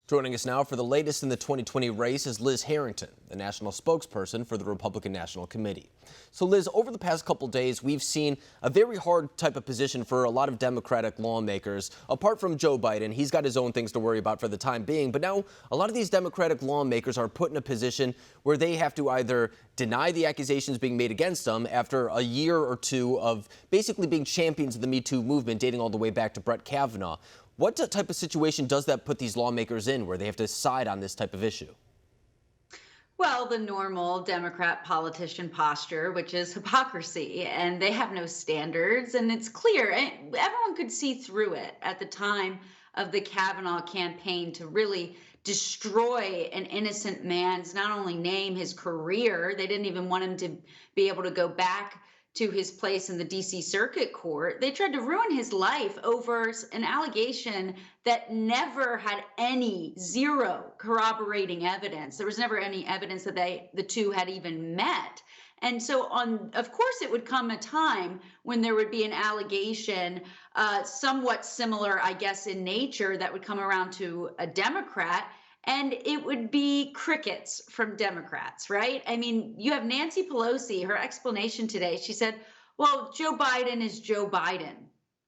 Joining us now for the latest in the 2020 race is Liz Harrington, the national spokesperson for the Republican National Committee. So Liz, over the past couple days, we've seen a very hard type of position for a lot of Democratic lawmakers. Apart from Joe Biden, he's got his own things to worry about for the time being. But now a lot of these Democratic lawmakers are put in a position where they have to either deny the accusations being made against them after a year or two of basically being champions of the Me Too movement, dating all the way back to Brett Kavanaugh. What type of situation does that put these lawmakers in where they have to decide on this type of issue? Well, the normal Democrat politician posture, which is hypocrisy, and they have no standards, and it's clear. And everyone could see through it at the time of the Kavanaugh campaign to really destroy an innocent man's not only name, his career. They didn't even want him to be able to go back to his place in the DC Circuit Court. They tried to ruin his life over an allegation that never had zero corroborating evidence. There was never any evidence that the two had even met. And so of course, it would come a time when there would be an allegation somewhat similar, I guess, in nature that would come around to a Democrat. And it would be crickets from Democrats, right? I mean, you have Nancy Pelosi, her explanation today, she said, well, Joe Biden is Joe Biden.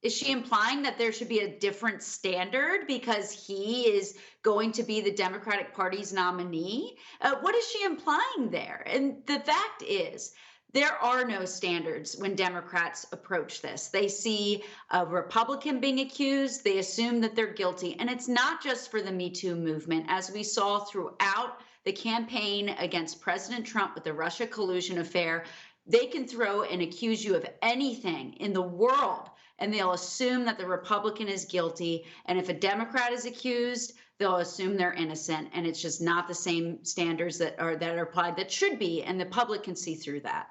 Is she implying that there should be a different standard because he is going to be the Democratic Party's nominee? What is she implying there? And the fact is, there are no standards when Democrats approach this. They see a Republican being accused, they assume that they're guilty. And it's not just for the Me Too movement. As we saw throughout the campaign against President Trump with the Russia collusion affair, they can throw and accuse you of anything in the world, and they'll assume that the Republican is guilty. And if a Democrat is accused, they'll assume they're innocent. And it's just not the same standards that are applied that should be. And the public can see through that.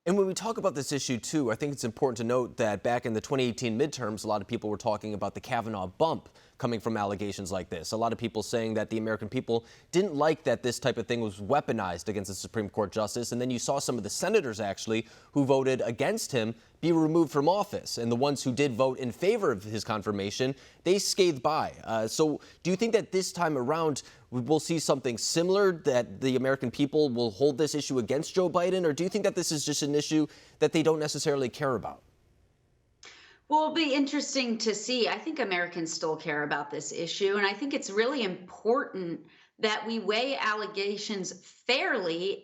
And when we talk about this issue, too, I think it's important to note that back in the 2018 midterms, a lot of people were talking about the Kavanaugh bump coming from allegations like this. A lot of people saying that the American people didn't like that this type of thing was weaponized against a Supreme Court justice. And then you saw some of the senators, actually, who voted against him be removed from office. And the ones who did vote in favor of his confirmation, they scathed by. So do you think that this time around we'll see something similar, that the American people will hold this issue against Joe Biden? Or do you think that this is just an issue that they don't necessarily care about? Well, it'll be interesting to see. I think Americans still care about this issue. And I think it's really important that we weigh allegations fairly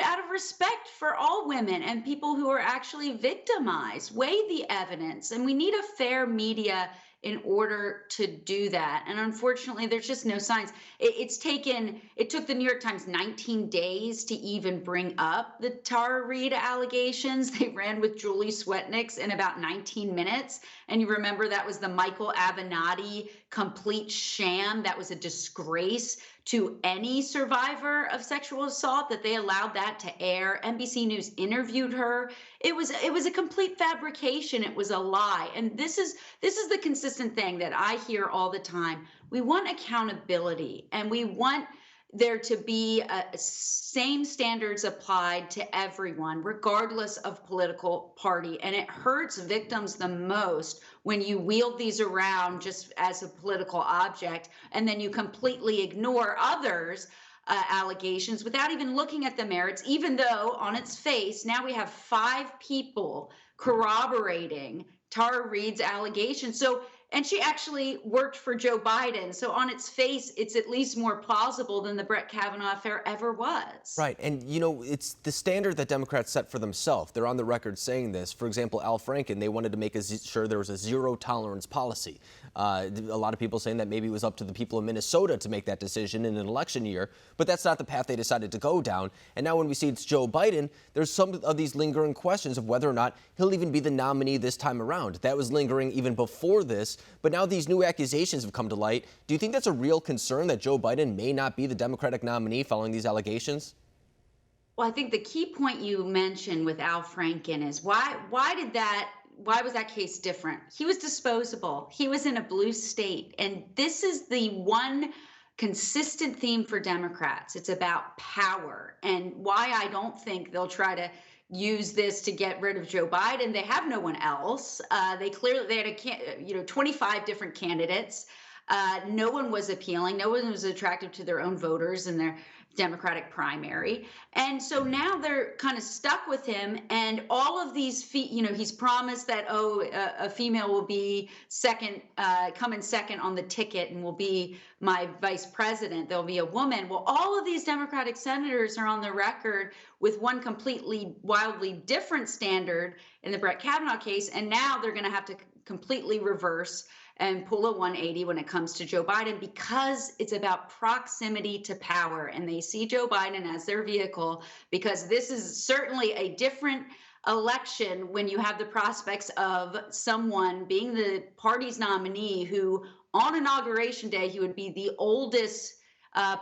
out of respect for all women and people who are actually victimized. Weigh the evidence. And we need a fair media in order to do that. And unfortunately, there's just no signs. It took the New York Times 19 days to even bring up the Tara Reade allegations. They ran with Julie Swetniks in about 19 minutes. And you remember that was the Michael Avenatti complete sham. That was a disgrace to any survivor of sexual assault that they allowed that to air. NBC News interviewed her. It was a complete fabrication. It was a lie. And this is the consistent thing that I hear all the time. We want accountability, and we want there to be same standards applied to everyone, regardless of political party. And it hurts victims the most when you wield these around just as a political object, and then you completely ignore others' allegations without even looking at the merits, even though on its face, now we have 5 people corroborating Tara Reade's allegations. And she actually worked for Joe Biden. So on its face, it's at least more plausible than the Brett Kavanaugh affair ever was. Right. And, you know, it's the standard that Democrats set for themselves. They're on the record saying this. For example, Al Franken, they wanted to make sure there was a zero tolerance policy. A lot of people saying that maybe it was up to the people of Minnesota to make that decision in an election year. But that's not the path they decided to go down. And now when we see it's Joe Biden, there's some of these lingering questions of whether or not he'll even be the nominee this time around. That was lingering even before this. But now these new accusations have come to light. Do you think that's a real concern that Joe Biden may not be the Democratic nominee following these allegations? Well, I think the key point you mentioned with Al Franken is why was that case different? He was disposable. He was in a blue state. And this is the one consistent theme for Democrats. It's about power, and why I don't think they'll try to use this to get rid of Joe Biden. They have no one else. They had 25 different candidates. No one was appealing. No one was attractive to their own voters in their Democratic primary. And so now they're kind of stuck with him. And all of these, he's promised that, a female will be second, come in second on the ticket and will be my vice president. There'll be a woman. Well, all of these Democratic senators are on the record with one completely wildly different standard in the Brett Kavanaugh case. And now they're going to have to completely reverse and pull a 180 when it comes to Joe Biden, because it's about proximity to power. And they see Joe Biden as their vehicle, because this is certainly a different election when you have the prospects of someone being the party's nominee who, on Inauguration Day, he would be the oldest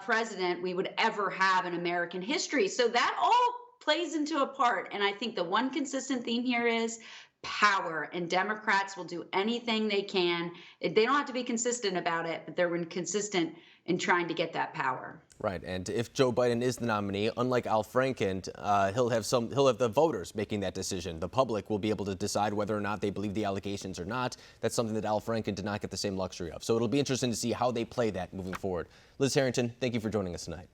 president we would ever have in American history. So that all plays into a part. And I think the one consistent theme here is power, and Democrats will do anything they can. They don't have to be consistent about it, but they're consistent in trying to get that power. Right, and if Joe Biden is the nominee, unlike Al Franken, he'll have the voters making that decision. The public will be able to decide whether or not they believe the allegations or not. That's something that Al Franken did not get the same luxury of. So it'll be interesting to see how they play that moving forward. Liz Harrington, thank you for joining us tonight.